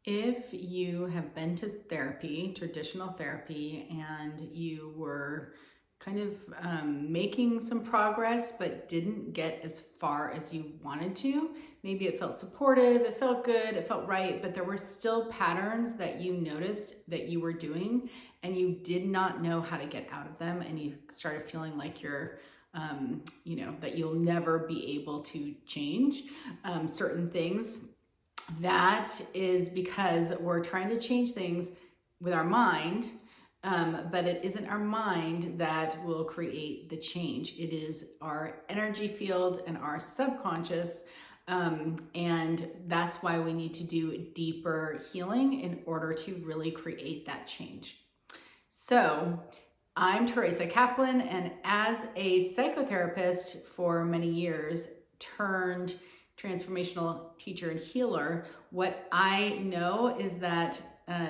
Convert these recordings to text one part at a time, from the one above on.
If you have been to therapy, traditional therapy, and you were kind of making some progress but didn't get as far as you wanted to, maybe it felt supportive, it felt good, it felt right, but there were still patterns that you noticed that you were doing and you did not know how to get out of them, and you started feeling like that you'll never be able to change certain things. That is because we're trying to change things with our mind, but it isn't our mind that will create the change. It is our energy field and our subconscious. And that's why we need to do deeper healing in order to really create that change. So, I'm Teresakaplan, and as a psychotherapist for many years, turned transformational teacher and healer, what I know is that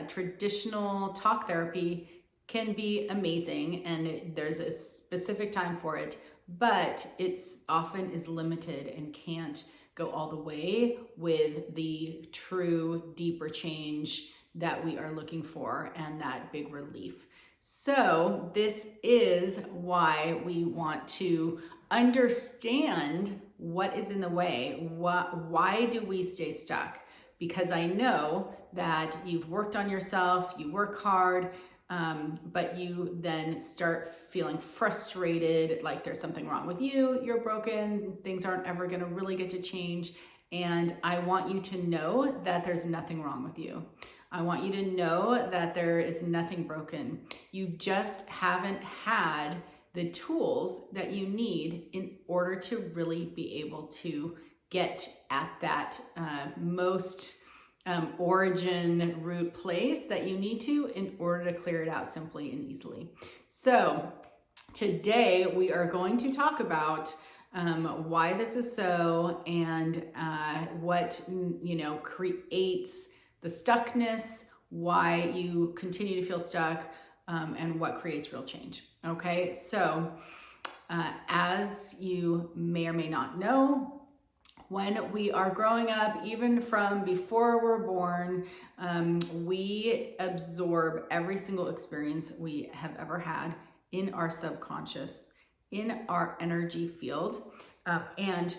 traditional talk therapy can be amazing, and there's a specific time for it, but it's often is limited and can't go all the way with the true deeper change that we are looking for and that big relief. So this is why we want to understand what is in the way. Why do we stay stuck? Because I know that you've worked on yourself, you work hard, but you then start feeling frustrated, like there's something wrong with you, you're broken, things aren't ever gonna really get to change. And I want you to know that there's nothing wrong with you. I want you to know that there is nothing broken. You just haven't had the tools that you need in order to really be able to get at that most origin root place that you need to in order to clear it out simply and easily. So today we are going to talk about why this is so, and what creates the stuckness, why you continue to feel stuck, and what creates real change. Okay, so as you may or may not know, when we are growing up, even from before we're born, we absorb every single experience we have ever had in our subconscious, in our energy field, and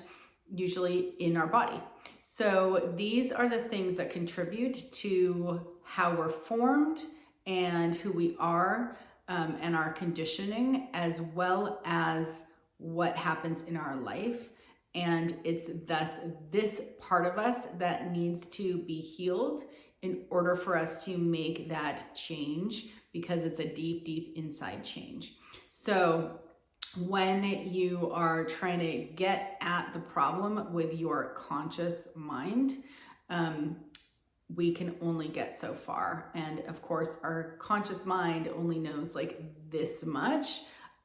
usually in our body. So these are the things that contribute to how we're formed and who we are, and our conditioning, as well as what happens in our life. And it's thus this part of us that needs to be healed in order for us to make that change, because it's a deep, deep inside change. So when you are trying to get at the problem with your conscious mind, we can only get so far. And of course, our conscious mind only knows like this much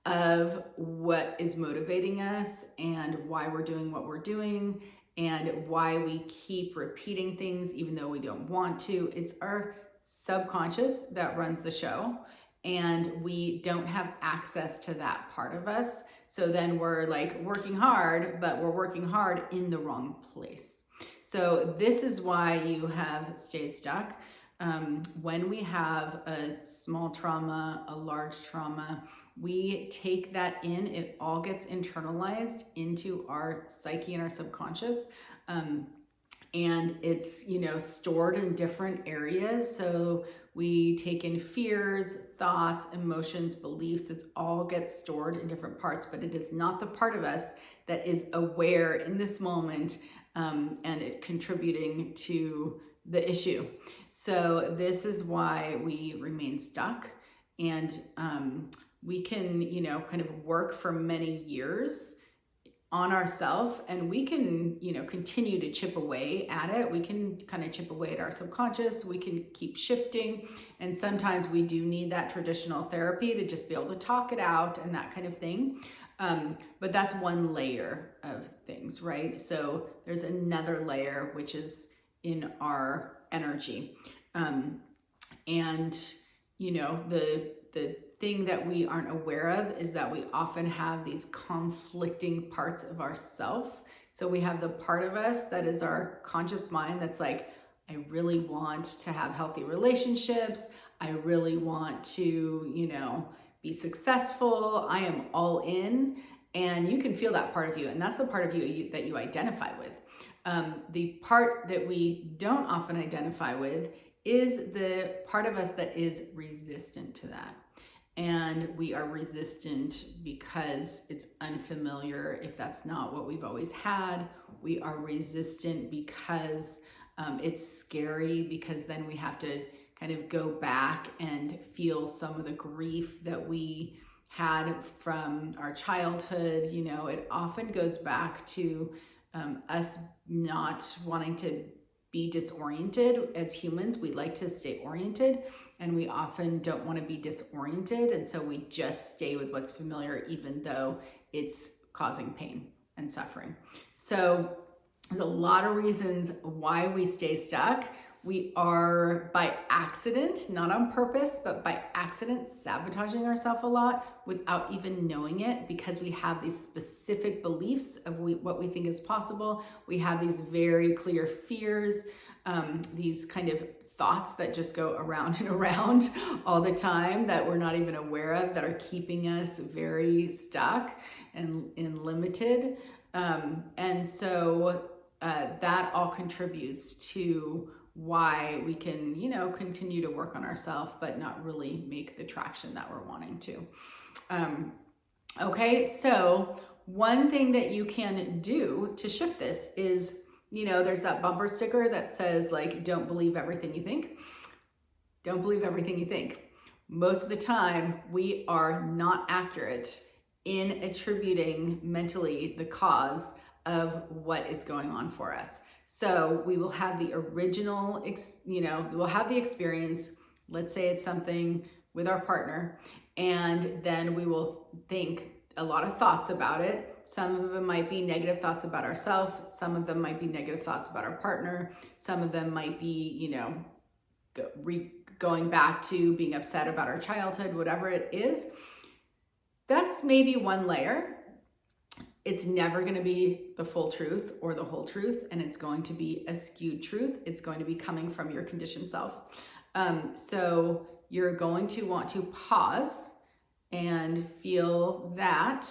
of what is motivating us and why we're doing what we're doing and why we keep repeating things even though we don't want to. It's our subconscious that runs the show, and we don't have access to that part of us. So then we're like working hard, but we're working hard in the wrong place. So this is why you have stayed stuck. When we have a small trauma, a large trauma, we take that in, it all gets internalized into our psyche and our subconscious. And it's, stored in different areas. So we take in fears, thoughts, emotions, beliefs. It's all gets stored in different parts, but it is not the part of us that is aware in this moment, and it contributing to the issue. So this is why we remain stuck, and we can, kind of work for many years on ourselves, and we can, continue to chip away at it. We can kind of chip away at our subconscious. We can keep shifting. And sometimes we do need that traditional therapy to just be able to talk it out and that kind of thing. But that's one layer of things, right? So there's another layer, which is in our energy. And, the thing that we aren't aware of is that we often have these conflicting parts of ourself. So we have the part of us that is our conscious mind that's like, I really want to have healthy relationships. I really want to, be successful. I am all in. And you can feel that part of you. And that's the part of you that you identify with. The part that we don't often identify with is the part of us that is resistant to that. And we are resistant because it's unfamiliar. If that's not what we've always had, we are resistant because it's scary, because then we have to kind of go back and feel some of the grief that we had from our childhood. It often goes back to us not wanting to be disoriented. As humans, we like to stay oriented, and we often don't want to be disoriented. And so we just stay with what's familiar, even though it's causing pain and suffering. So there's a lot of reasons why we stay stuck. We are, by accident, not on purpose, but by accident, sabotaging ourselves a lot without even knowing it, because we have these specific beliefs of what we think is possible. We have these very clear fears, these kind of thoughts that just go around and around all the time that we're not even aware of, that are keeping us very stuck and limited. And so that all contributes to why we can, continue to work on ourselves, but not really make the traction that we're wanting to. Okay, so one thing that you can do to shift this is, there's that bumper sticker that says, like, don't believe everything you think. Don't believe everything you think. Most of the time, we are not accurate in attributing mentally the cause of what is going on for us. So we will have the original, we'll have the experience. Let's say it's something with our partner, and then we will think a lot of thoughts about it. Some of them might be negative thoughts about ourselves. Some of them might be negative thoughts about our partner. Some of them might be, going back to being upset about our childhood, whatever it is. That's maybe one layer. It's never going to be the full truth or the whole truth, and it's going to be a skewed truth. It's going to be coming from your conditioned self. So you're going to want to pause and feel that,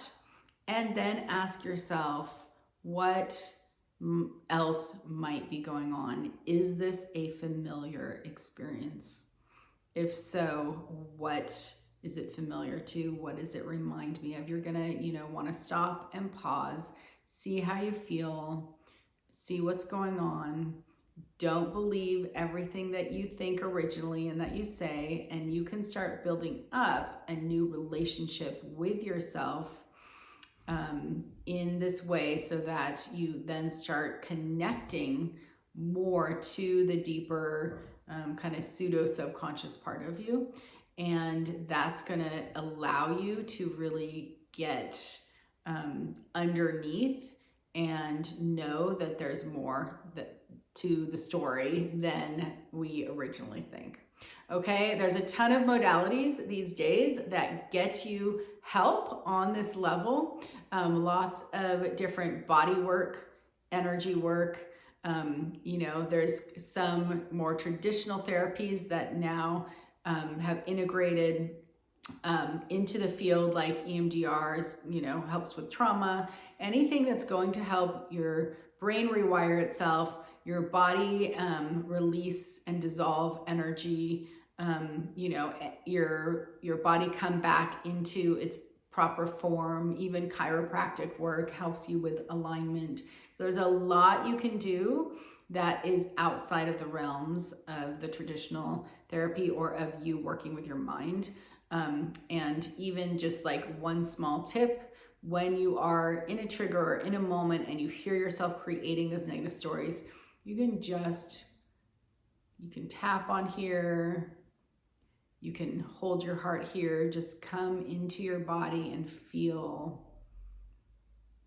and then ask yourself, what else might be going on? Is this a familiar experience? If so, what is it familiar to? What does it remind me of? You're gonna, want to stop and pause, see how you feel, see what's going on. Don't believe everything that you think originally and that you say, and you can start building up a new relationship with yourself in this way, so that you then start connecting more to the deeper kind of pseudo subconscious part of you. And that's going to allow you to really get underneath and know that there's more to the story than we originally think. Okay, there's a ton of modalities these days that get you help on this level. Lots of different body work, energy work. There's some more traditional therapies that now have integrated into the field, like EMDRs, helps with trauma, anything that's going to help your brain rewire itself, your body release and dissolve energy, your body come back into its proper form. Even chiropractic work helps you with alignment. There's a lot you can do that is outside of the realms of the traditional therapy or of you working with your mind. And even just like one small tip, when you are in a trigger or in a moment and you hear yourself creating those negative stories, you can tap on here, you can hold your heart here, just come into your body and feel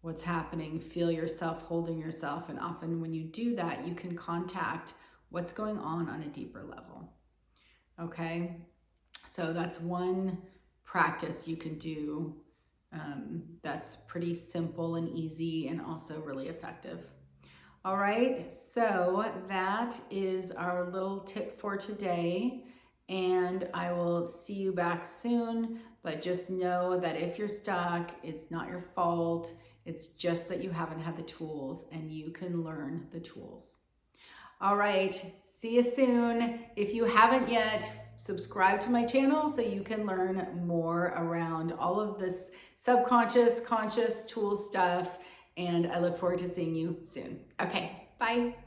what's happening, feel yourself holding yourself. And often when you do that, you can contact what's going on a deeper level. Okay, so that's one practice you can do that's pretty simple and easy and also really effective. All right, so that is our little tip for today, and I will see you back soon. But just know that if you're stuck, it's not your fault. It's just that you haven't had the tools, and you can learn the tools. All right, see you soon. If you haven't yet, subscribe to my channel so you can learn more around all of this subconscious, conscious tool stuff. And I look forward to seeing you soon. Okay, bye.